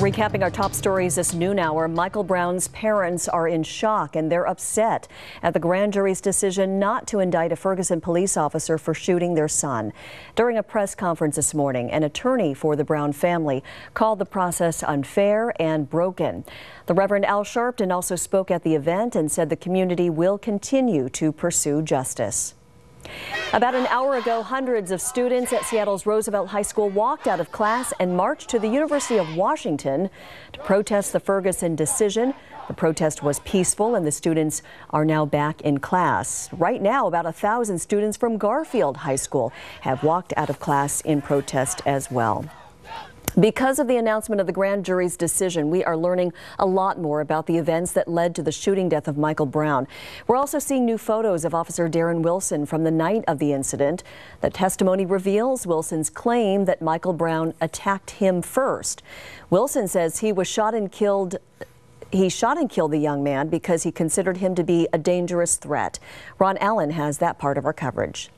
Recapping our top stories this noon hour, Michael Brown's parents are in shock and they're upset at the grand jury's decision not to indict a Ferguson police officer for shooting their son. During a press conference this morning, an attorney for the Brown family called the process unfair and broken. The Reverend Al Sharpton also spoke at the event and said the community will continue to pursue justice. About an hour ago, hundreds of students at Seattle's Roosevelt High School walked out of class and marched to the University of Washington to protest the Ferguson decision. The protest was peaceful and the students are now back in class. Right now, about 1,000 students from Garfield High School have walked out of class in protest as well. Because of the announcement of the grand jury's decision, we are learning a lot more about the events that led to the shooting death of Michael Brown. We're also seeing new photos of Officer Darren Wilson from the night of the incident. The testimony reveals Wilson's claim that Michael Brown attacked him first. Wilson says he shot and killed the young man because he considered him to be a dangerous threat. Ron Allen has that part of our coverage.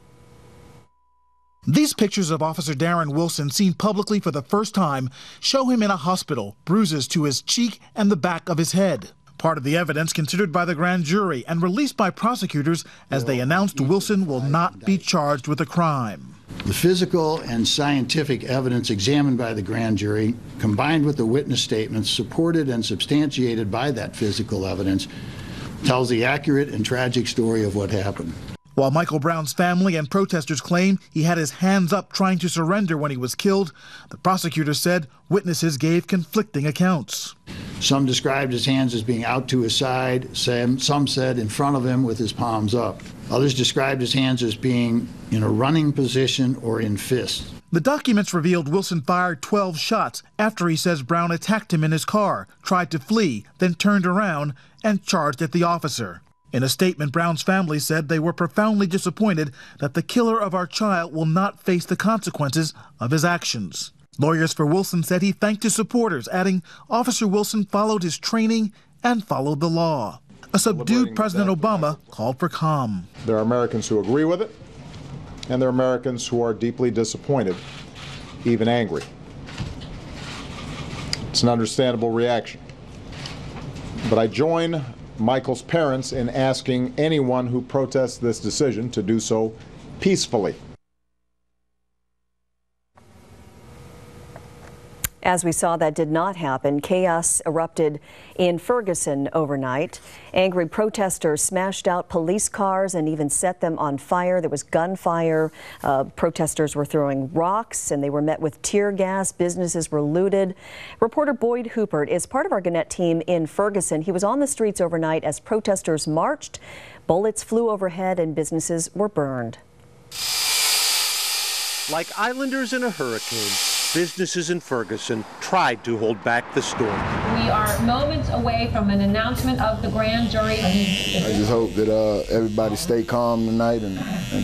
These pictures of Officer Darren Wilson, seen publicly for the first time, show him in a hospital, bruises to his cheek and the back of his head. Part of the evidence considered by the grand jury and released by prosecutors as they announced Wilson will not be charged with a crime. The physical and scientific evidence examined by the grand jury, combined with the witness statements supported and substantiated by that physical evidence, tells the accurate and tragic story of what happened. While Michael Brown's family and protesters claim he had his hands up trying to surrender when he was killed, the prosecutor said witnesses gave conflicting accounts. Some described his hands as being out to his side, some said in front of him with his palms up. Others described his hands as being in a running position or in fists. The documents revealed Wilson fired 12 shots after he says Brown attacked him in his car, tried to flee, then turned around and charged at the officer. In a statement, Brown's family said they were profoundly disappointed that the killer of our child will not face the consequences of his actions. Lawyers for Wilson said he thanked his supporters, adding Officer Wilson followed his training and followed the law. A subdued President Obama called for calm. There are Americans who agree with it, and there are Americans who are deeply disappointed, even angry. It's an understandable reaction. But I join Michael's parents in asking anyone who protests this decision to do so peacefully. As we saw, that did not happen. Chaos erupted in Ferguson overnight. Angry protesters smashed out police cars and even set them on fire. There was gunfire. Protesters were throwing rocks and they were met with tear gas. Businesses were looted. Reporter Boyd Huppert is part of our Gannett team in Ferguson. He was on the streets overnight as protesters marched. Bullets flew overhead and businesses were burned. Like islanders in a hurricane, businesses in Ferguson tried to hold back the storm. We are moments away from an announcement of the grand jury. I just hope that everybody stay calm tonight and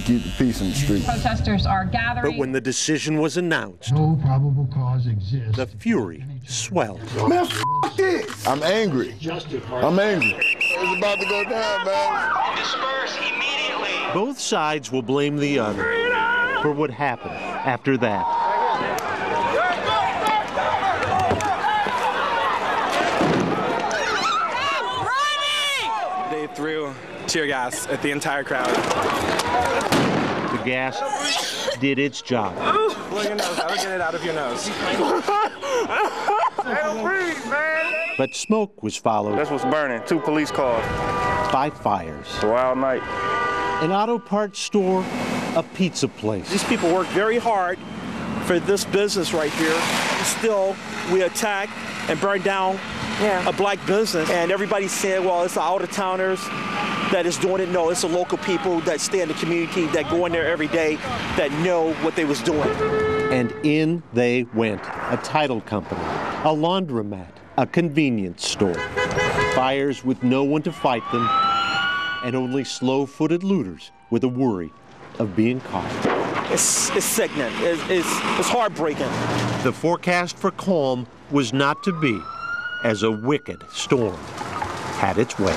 keep the peace in the street. Protesters are gathering. But when the decision was announced, no probable cause exists. The fury swelled. Man, f this. I'm angry. I'm angry. It's about to go down, man. Disperse immediately. Both sides will blame the other for what happened after that. Threw tear gas at the entire crowd. The gas did its job. Blow your nose. How to get it out of your nose. But smoke was followed. That's what's burning. 2 police cars. By fires. A wild night. An auto parts store, a pizza place. These people work very hard for this business right here. Still, we attack and burn down a black business, and everybody's saying, well, it's the out-of-towners that is doing it. No, it's the local people that stay in the community, that go in there every day, that know what they was doing. And in they went. A title company, a laundromat, a convenience store. Fires with no one to fight them, and only slow-footed looters with a worry of being caught. It's sickening. It's heartbreaking. The forecast for calm was not to be, as a wicked storm had its way.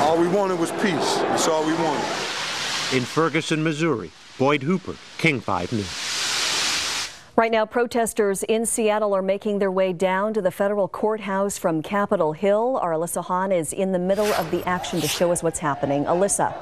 All we wanted was peace. That's all we wanted. In Ferguson, Missouri, Boyd Huppert, King 5 News. Right now, protesters in Seattle are making their way down to the federal courthouse from Capitol Hill. Our Alyssa Hahn is in the middle of the action to show us what's happening. Alyssa.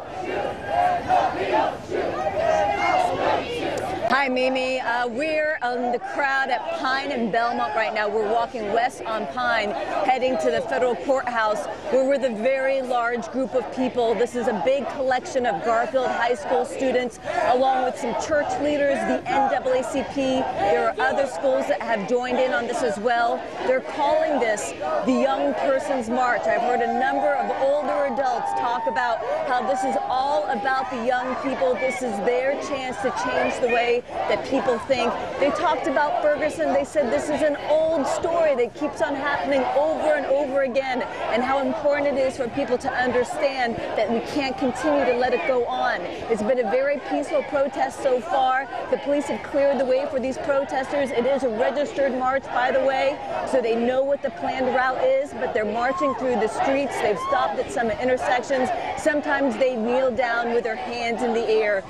Hi, Mimi. We're on the crowd at Pine and Belmont right now. We're walking west on Pine, heading to the federal courthouse, where we're the very large group of people. This is a big collection of Garfield High School students, along with some church leaders, the NAACP. There are other schools that have joined in on this as well. They're calling this the Young Person's March. I've heard a number of older adults talk about how this is all about the young people. This is their chance to change the way that people think. They talked about Ferguson. They said this is an old story that keeps on happening over and over again, and how important it is for people to understand that we can't continue to let it go on. It's been a very peaceful protest so far. The police have cleared the way for these protesters. It is a registered march, by the way, so they know what the planned route is, but they're marching through the streets. They've stopped at some intersections. Sometimes they kneel down with their hands in the air,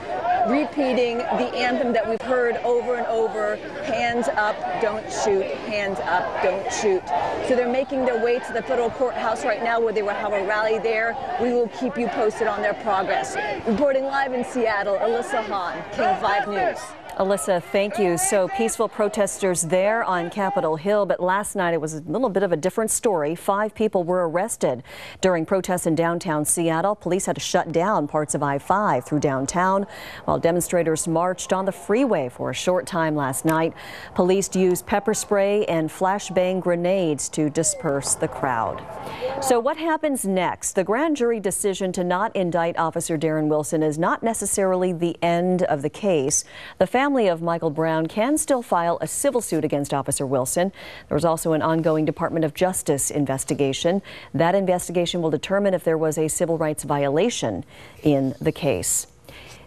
repeating the anthem that we've heard over and over: hands up, don't shoot, hands up, don't shoot. So they're making their way to the federal courthouse right now, where they will have a rally there. We will keep you posted on their progress. Reporting live in Seattle, Alyssa Hahn, King 5 News. Alyssa, thank you. So peaceful protesters there on Capitol Hill, but last night it was a little bit of a different story. 5 people were arrested during protests in downtown Seattle. Police had to shut down parts of I-5 through downtown while demonstrators marched on the freeway for a short time last night. Police used pepper spray and flashbang grenades to disperse the crowd. So what happens next? The grand jury decision to not indict Officer Darren Wilson is not necessarily the end of the case. The family of Michael Brown can still file a civil suit against Officer Wilson. There's also an ongoing Department of Justice investigation. That investigation will determine if there was a civil rights violation in the case.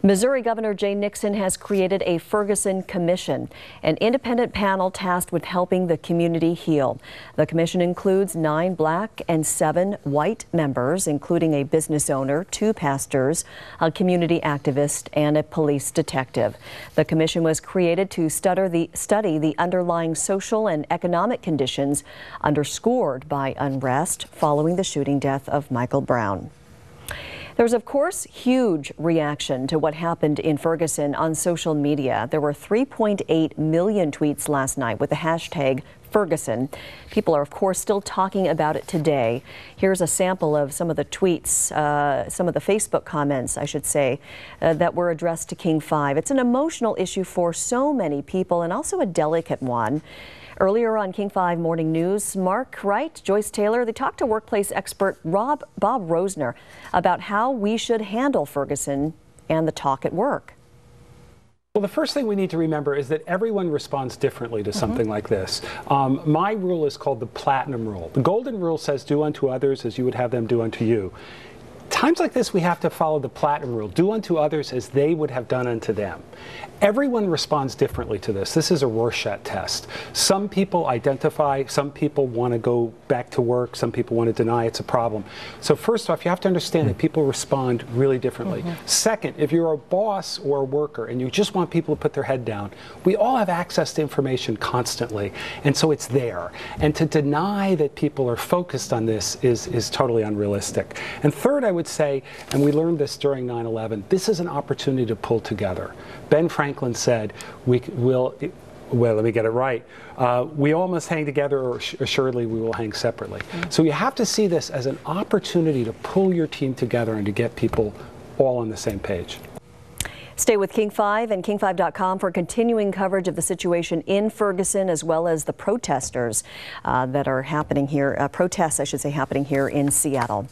Missouri Governor Jay Nixon has created a Ferguson Commission, an independent panel tasked with helping the community heal. The commission includes 9 black and 7 white members, including a business owner, 2 pastors, a community activist, and a police detective. The commission was created to study the underlying social and economic conditions underscored by unrest following the shooting death of Michael Brown. There's, of course, huge reaction to what happened in Ferguson on social media. There were 3.8 million tweets last night with the hashtag Ferguson. People are, of course, still talking about it today. Here's a sample of some of the tweets, some of the Facebook comments, I should say, that were addressed to King 5. It's an emotional issue for so many people, and also a delicate one. Earlier on King 5 Morning News, Mark Wright, Joyce Taylor, they talked to workplace expert Bob Rosner about how we should handle Ferguson and the talk at work. Well, the first thing we need to remember is that everyone responds differently to something like this. My rule is called the Platinum Rule. The Golden Rule says do unto others as you would have them do unto you. Times like this, we have to follow the Platinum Rule. Do unto others as they would have done unto them. Everyone responds differently to this. This is a Rorschach test. Some people identify, some people want to go back to work, some people want to deny it's a problem. So first off, you have to understand that people respond really differently. Second, if you're a boss or a worker and you just want people to put their head down, we all have access to information constantly, and so it's there. And to deny that people are focused on this is totally unrealistic. And third, I would say, and we learned this during 9/11, this is an opportunity to pull together. Ben Franklin said, well, let me get it right. We all must hang together, or assuredly we will hang separately. So you have to see this as an opportunity to pull your team together and to get people all on the same page. Stay with King 5 and King5.com for continuing coverage of the situation in Ferguson, as well as the protesters that are happening here, protests, I should say, happening here in Seattle.